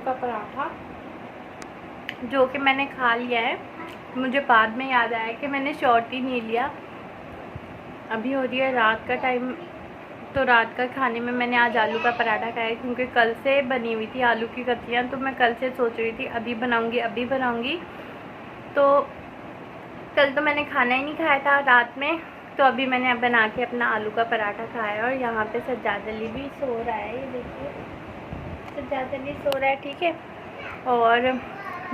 का पराठा जो कि मैंने खा लिया है। मुझे बाद में याद आया कि मैंने शॉर्ट ही नहीं लिया। अभी हो रही है रात का टाइम, तो रात का खाने में मैंने आज आलू का पराठा खाया क्योंकि कल से बनी हुई थी आलू की कतलियाँ। तो मैं कल से सोच रही थी अभी बनाऊँगी। तो कल तो मैंने खाना ही नहीं खाया था रात में, तो अभी मैंने बना के अपना आलू का पराठा खाया। और यहाँ पे सज्जाद अली भी सो रहा है, ये देखिए सज्जाद अली सो रहा है, ठीक है। और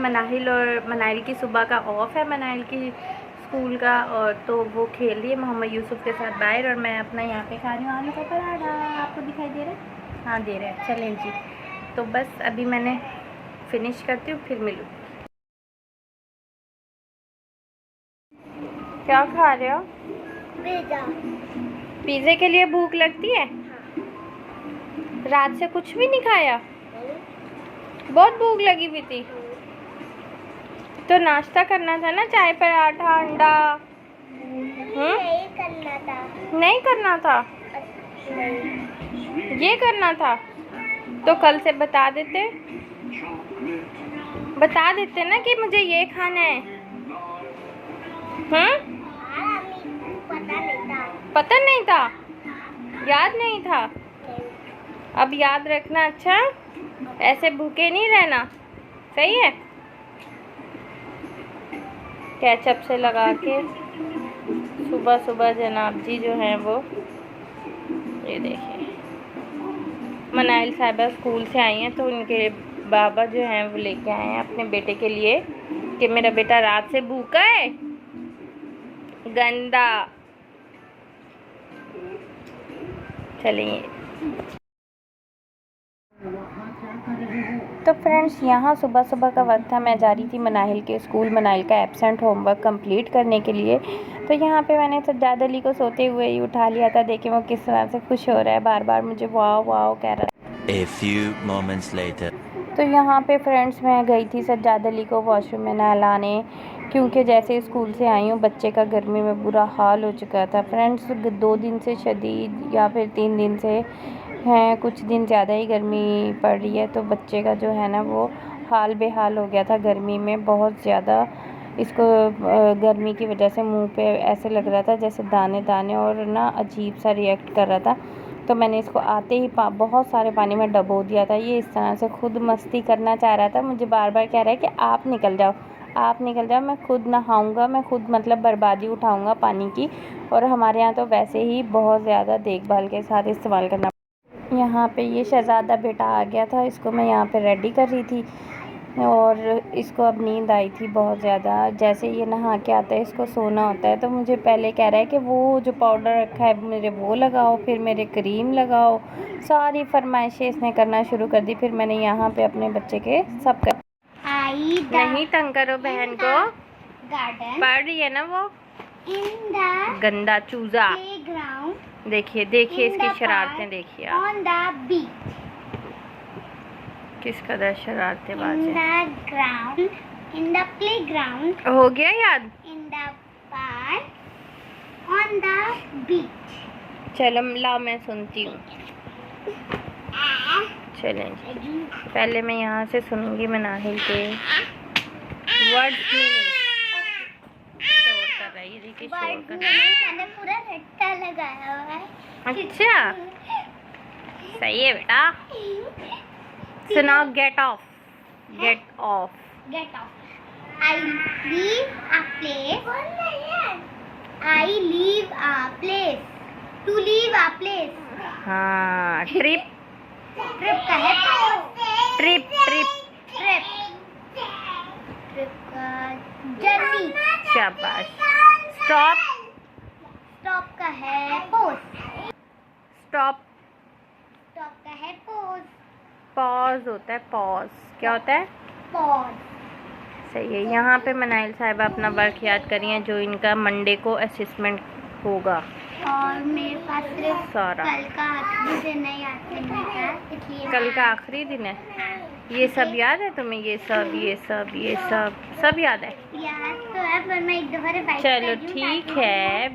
मनाहिल की सुबह का ऑफ है, मनाहिल की स्कूल का, और तो वो खेल रही है मोहम्मद यूसुफ के साथ बाहर। और मैं अपना यहाँ पे खा रही हूँ आलू का पराठा। आपको दिखाई दे रहा है? हाँ दे रहा है। चलें जी, तो बस अभी मैंने फिनिश करती हूँ, फिर मिलूँ। क्या खा रहे हो? पिज़्ज़ा। पिज़्ज़े के लिए भूख लगती है? रात से कुछ भी नहीं खाया? बहुत भूख लगी हुई थी तो नाश्ता करना था ना, चाय पराठा अंडा। नहीं करना था। नहीं करना था, नहीं। ये करना था। तो कल से बता देते ना कि मुझे ये खाना है। पता नहीं था, याद नहीं था। अब याद रखना, अच्छा? ऐसे भूखे नहीं रहना, सही है? केचप से लगा के सुबह सुबह जनाब जी जो हैं वो, ये देखिए मनाइल साहिबा स्कूल से आई हैं, तो उनके बाबा जो हैं वो लेके आए हैं अपने बेटे के लिए कि मेरा बेटा रात से भूखा है। गंदा। चलिए तो फ्रेंड्स, यहाँ सुबह सुबह का वक्त था। मैं जा रही थी मनाहिल के स्कूल, मनाहिल का एब्सेंट होमवर्क कंप्लीट करने के लिए। तो यहाँ पे मैंने सज्जाद अली को सोते हुए ही उठा लिया था। देखिए वो किस तरह से खुश हो रहा है, बार बार मुझे वाओ वाओ कह रहा है। A few moments later. तो यहाँ पे फ्रेंड्स मैं गई थी सज्जाद अली को वॉशरूम में नहलाने, क्योंकि जैसे स्कूल से आई हूँ बच्चे का गर्मी में बुरा हाल हो चुका था फ्रेंड्स। 2 दिन से शदीद या फिर 3 दिन से हैं, कुछ दिन ज़्यादा ही गर्मी पड़ रही है। तो बच्चे का जो है ना वो हाल बेहाल हो गया था गर्मी में बहुत ज़्यादा। इसको गर्मी की वजह से मुंह पे ऐसे लग रहा था जैसे दाने दाने, और ना अजीब सा रिएक्ट कर रहा था। तो मैंने इसको आते ही बहुत सारे पानी में डबो दिया था। ये इस तरह से खुद मस्ती करना चाह रहा था, मुझे बार बार कह रहा है कि आप निकल जाओ, मैं खुद नहाऊंगा, मैं खुद मतलब बर्बादी उठाऊंगा पानी की। और हमारे यहाँ तो वैसे ही बहुत ज़्यादा देखभाल के साथ इस्तेमाल करना। यहाँ पे ये शहज़ादा बेटा आ गया था, इसको मैं यहाँ पे रेडी कर रही थी, और इसको अब नींद आई थी बहुत ज़्यादा। जैसे ये नहा के आता है इसको सोना होता है, तो मुझे पहले कह रहा है कि वो जो पाउडर रखा है मेरे वो लगाओ, फिर मेरे क्रीम लगाओ, सारी फरमाइशें इसने करना शुरू कर दी। फिर मैंने यहाँ पे अपने बच्चे के सब कर नहीं तंग करो बहन को, पढ़ रही है ना वो गंदा चूजा। देखिए इसकी शरारतें देखिए आप, किस कदर शरारतें बाज है। In the playground, हो गया याद? in the park, on the beach. चलो लाओ मैं सुनती हूँ। चलें जी, पहले मैं यहाँ से सुनूंगी मनाहिल के वर्ड्स मीनिंग। शोर कर रहा है, ये देखिए शोर कर रहा है। मैंने पूरा रट्टा लगाया हुआ है। अच्छा सही है बेटा। सुनाओ get off. Get off. I leave a place. I leave a place. To leave a place. हाँ, ट्रिप का है ट्रिप का जर्नी। शाबाश। स्टॉप का है पोज। स्टॉप का है पोज। पॉज होता है, पॉज क्या होता है? पॉज। सही है। यहाँ पे मनाइल साहिबा अपना वर्क याद करी हैं जो इनका मंडे को असेसमेंट होगा। और मेरे पास सिर्फ सारा कल का आखिरी दिन है याद करने का, इसलिए कल का आखिरी दिन है। ये सब याद है तुम्हें? ये सब याद है? याद तो है पर मैं एक दफा रिवाइज चलो ठीक है।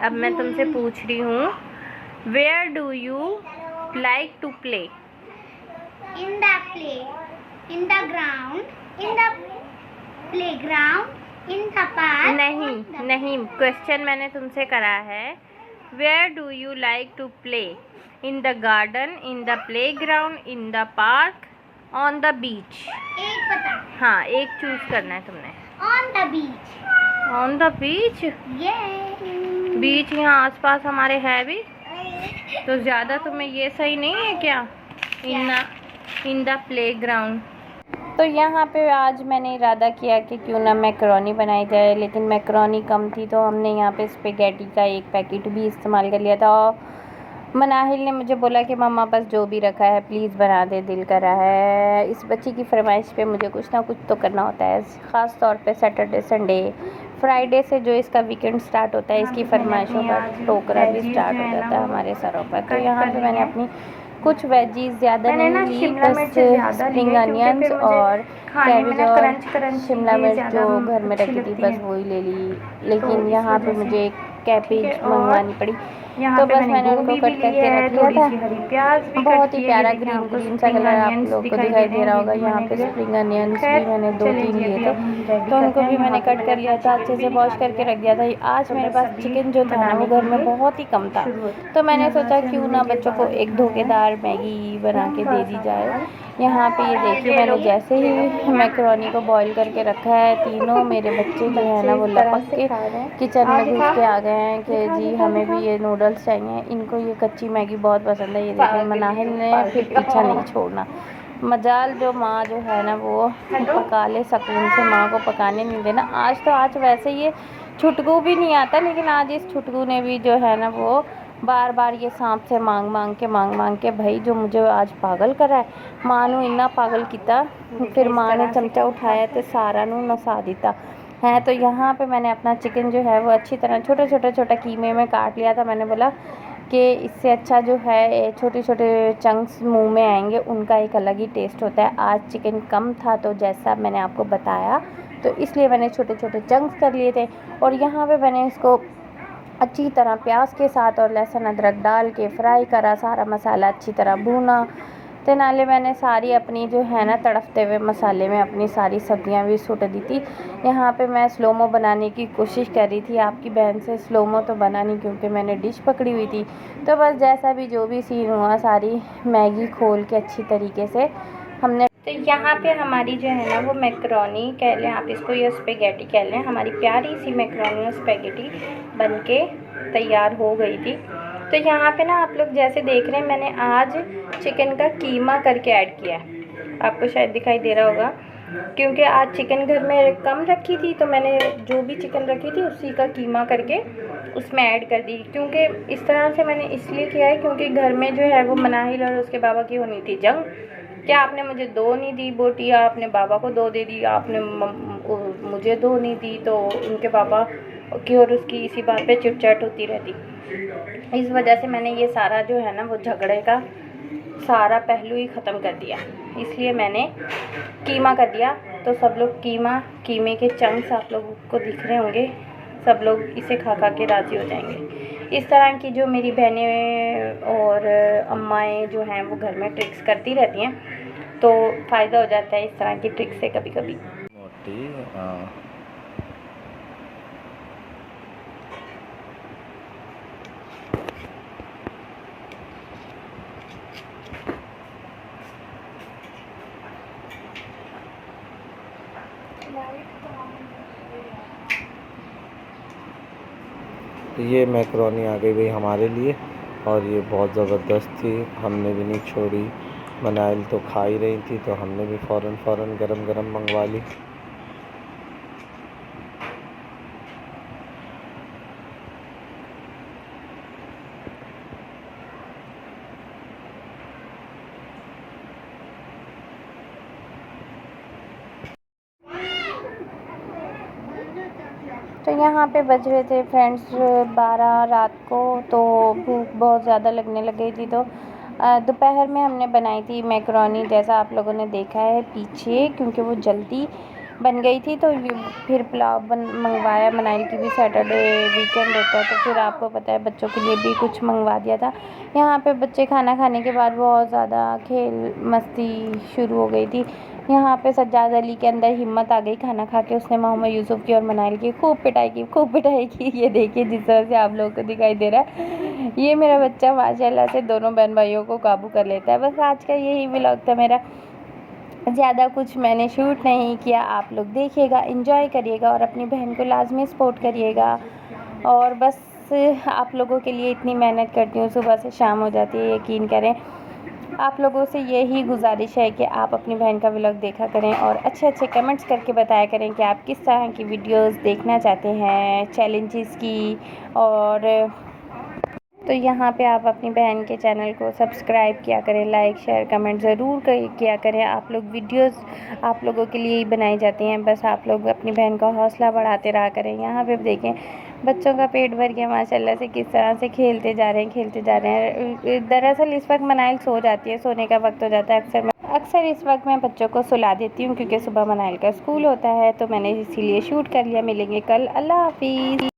अब मैं तुमसे पूछ रही हूँ, where do you like to play? In the in the ground, in the playground, in the park. नहीं, क्वेश्चन मैंने तुमसे करा है, where do you like to play? In the garden, in the playground, in the park, on the beach. एक बता। हाँ, एक choose करना है तुमने। On the beach. On the beach? Yeah. बीच यहाँ आसपास हमारे है भी, तो ज़्यादा तुम्हें ये सही नहीं है क्या? इन द प्लेग्राउंड। तो यहाँ पे आज मैंने इरादा किया कि क्यों ना मैकरोनी बनाई जाए, लेकिन मैकरोनी कम थी तो हमने यहाँ पे स्पेगेटी का एक पैकेट भी इस्तेमाल कर लिया था। और मनाहिल ने मुझे बोला कि मम्मा बस जो भी रखा है प्लीज़ बना दे, दिल कर रहा है। इस बच्ची की फरमाइश पे मुझे कुछ ना कुछ तो करना होता है, ख़ास तौर पे सैटरडे संडे, फ्राइडे से जो इसका वीकेंड स्टार्ट होता है, इसकी फरमाइशों का टोकरा भी स्टार्ट हो जाता है हमारे सरों पर। तो यहाँ पे मैंने अपनी कुछ वेजीज ज़्यादा नहीं ली, बस स्प्रिंग अनियंस और कैबेज और शिमला मिर्च जो घर में रखी थी बस वही ले ली। लेकिन यहाँ पे मुझे एक कैबेज मंगवानी पड़ी, तो बस मैंने उनको कट करके रख लिया था। बहुत ही प्यारा ग्रीन सा कलर आप लोग को दिखाई दे रहा होगा। यहाँ पे स्प्रिंग अनियंस भी मैंने 2-3 लिए थे, तो उनको भी मैंने कट कर लिया था, अच्छे से वॉश करके रख दिया था। आज मेरे पास चिकन जो था ना वो घर में बहुत ही कम था, तो मैंने सोचा क्यों ना बच्चों को एक धोखेदार मैगी बना के दे दी जाए। यहाँ पे ये देखिए, मैंने जैसे ही मैकरोनी को बॉईल करके रखा है, तीनों मेरे बच्चे जो है ना वो लपक के किचन में घुस के आ गए हैं कि जी हमें भी ये नूडल्स चाहिए। इनको ये कच्ची मैगी बहुत पसंद है। ये देखिए, मनाहिल ने फिर पीछा नहीं छोड़ना। मजाल जो माँ जो है ना वो पका ले सुकून से, माँ को पकाने नहीं देना। आज वैसे ये छुटकू भी नहीं आता, लेकिन आज इस छुटकू ने भी जो है ना वो बार बार ये सांप से मांग मांग के भाई जो मुझे आज पागल करा है। माँ नू इन्ना पागल किया, फिर माँ ने चमचा उठाया तो सारा नू नसा दिता है। तो यहाँ पे मैंने अपना चिकन जो है वो अच्छी तरह छोटा कीमे में काट लिया था। मैंने बोला कि इससे अच्छा जो है छोटे छोटे चंक्स मुंह में आएंगे, उनका एक अलग ही टेस्ट होता है। आज चिकन कम था तो जैसा मैंने आपको बताया, तो इसलिए मैंने छोटे छोटे चंक्स कर लिए थे। और यहाँ पे मैंने इसको अच्छी तरह प्याज के साथ और लहसुन अदरक डाल के फ्राई करा, सारा मसाला अच्छी तरह भूना। तो नाले मैंने सारी अपनी जो है ना तड़फते हुए मसाले में अपनी सारी सब्जियां भी सुट दी थी। यहाँ पे मैं स्लोमो बनाने की कोशिश कर रही थी, आपकी बहन से स्लोमो तो बना नहीं क्योंकि मैंने डिश पकड़ी हुई थी। तो बस जैसा भी जो भी सीन हुआ, सारी मैगी खोल के अच्छी तरीके से हमने। तो यहाँ पे हमारी जो है ना वो मैकरोनी कह लें आप इसको, या स्पेगेटी कह लें, हमारी प्यारी सी मैकरोनी और स्पेगेटी बनके तैयार हो गई थी। तो यहाँ पे ना आप लोग जैसे देख रहे हैं, मैंने आज चिकन का कीमा करके ऐड किया है, आपको शायद दिखाई दे रहा होगा। क्योंकि आज चिकन घर में कम रखी थी तो मैंने जो भी चिकन रखी थी उसी का कीमा करके उसमें ऐड कर दी। क्योंकि इस तरह से मैंने इसलिए किया है क्योंकि घर में जो है वो मनाहिल और उसके बाबा की होनी थी जंग, क्या आपने मुझे 2 नहीं दी बोटी, आपने बाबा को 2 दे दी, आपने मुझे 2 नहीं दी, तो उनके बाबा की और उसकी इसी बात पे चिट-चैट होती रहती। इस वजह से मैंने ये सारा जो है ना वो झगड़े का सारा पहलू ही ख़त्म कर दिया, इसलिए मैंने कीमा कर दिया। तो सब लोग कीमे के चंक्स आप लोगों को दिख रहे होंगे, सब लोग इसे खा के राज़ी हो जाएंगे। इस तरह की जो मेरी बहनें और अम्माएँ जो हैं वो घर में ट्रिक्स करती रहती हैं, तो फ़ायदा हो जाता है इस तरह की ट्रिक्स से कभी कभी। तो ये मैकरोनी आ गई भाई हमारे लिए, और ये बहुत ज़बरदस्त थी, हमने भी नहीं छोड़ी। मनाइल तो खा ही रही थी तो हमने भी फ़ौरन गरम गरम मंगवा ली। तो यहाँ पे बज रहे थे फ्रेंड्स 12 रात को, तो भूख बहुत ज़्यादा लगने लग गई थी। तो दोपहर में हमने बनाई थी मैकरोनी, जैसा आप लोगों ने देखा है पीछे, क्योंकि वो जल्दी बन गई थी, तो फिर पुलाव मंगवाया। मनाइल की भी सैटरडे वीकेंड होता है, तो फिर आपको पता है बच्चों के लिए भी कुछ मंगवा दिया था। यहाँ पे बच्चे खाना खाने के बाद बहुत ज़्यादा खेल मस्ती शुरू हो गई थी। यहाँ पे सज्जाद अली के अंदर हिम्मत आ गई, खाना खा के उसने मोहम्मद यूसुफ की और मनाइल की खूब पिटाई की। ये देखिए जिस तरह से आप लोगों को दिखाई दे रहा है, ये मेरा बच्चा माशाल्लाह से दोनों बहन भाइयों को काबू कर लेता है। बस आज का यही व्लॉग था मेरा, ज़्यादा कुछ मैंने शूट नहीं किया। आप लोग देखिएगा, एंजॉय करिएगा और अपनी बहन को लाजमी सपोर्ट करिएगा। और बस आप लोगों के लिए इतनी मेहनत करती हूँ, सुबह से शाम हो जाती है। यकीन करें, आप लोगों से यही गुजारिश है कि आप अपनी बहन का व्लॉग देखा करें और अच्छे कमेंट्स करके बताया करें कि आप किस तरह की वीडियोस देखना चाहते हैं, चैलेंजेस की। और तो यहाँ पे आप अपनी बहन के चैनल को सब्सक्राइब किया करें, लाइक शेयर कमेंट ज़रूर किया करें। आप लोग वीडियोस आप लोगों के लिए ही बनाई जाती हैं, बस आप लोग अपनी बहन का हौसला बढ़ाते रहा करें। यहाँ पे देखें बच्चों का पेट भर गया माशाल्लाह से, किस तरह से खेलते जा रहे हैं। दरअसल इस वक्त मनाइल सो जाती है, सोने का वक्त हो जाता है। अक्सर इस वक्त मैं बच्चों को सुला देती हूँ क्योंकि सुबह मनाइल का स्कूल होता है, तो मैंने इसीलिए शूट कर लिया। मिलेंगे कल, अल्लाह हाफिज़।